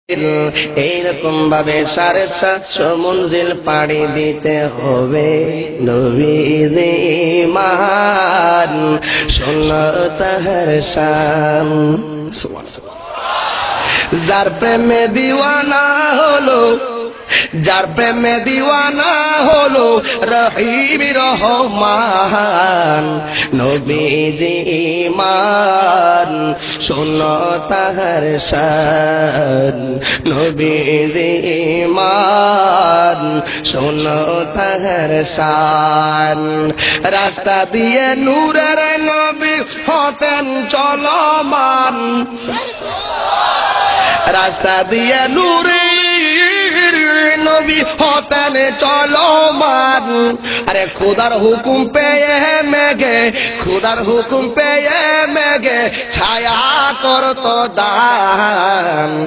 এইরকম ভাবে 750 মঞ্জিল পাড়ি দিতে হবে। নবীজি মান শোনো তাহার শান। যার প্রেমে দিওয়ানা হলো, যার প্রেমে দিওয়ানা হলো রহিম রহমান। নবীজি মান শোনো তাহার শান। নবীজি মান শোনো তাহার শান। রাস্তা দিয়ে নূরের নবী হতেন চলমান, রাস্তা দিয়ে নূরের নবী হতেন চলমান। আরে খুদার হুকুম পেয়ে মেঘে, খুদার হুকুম পেয়ে মেঘে ছায়া করত দান।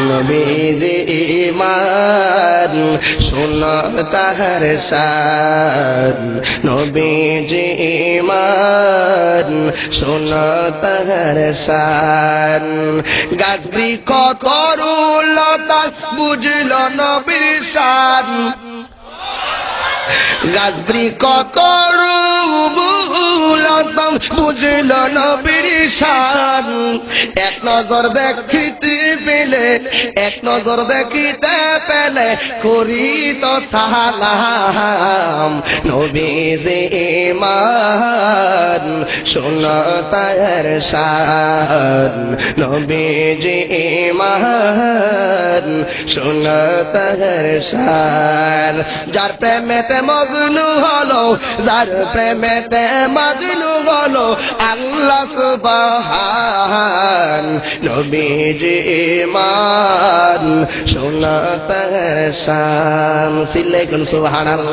নবীজি মান শোনো তাহার শান। নবীজি মান শোনো তাহার শান। গাছ বৃক্ষ তরুলতা বুঝল নবীর শান। গাছ বৃক্ষ তরুলতা বুঝল নবীর শান। এক নজর দেখিতে পেলে, এক নজর দেখিতে পেলে করিত সালাম। নবীজি মান শোনো তাহার শান। নবীজি মান শোনো তাহার শান। যার প্রেমেতে মজনু হলো, যার প্রেমেতে মজনু হলো আল্লাহ সুবহান। নবীজি মান শোনো তাহার শান। সিল্লাই কোন সুবহানাল্লাহ।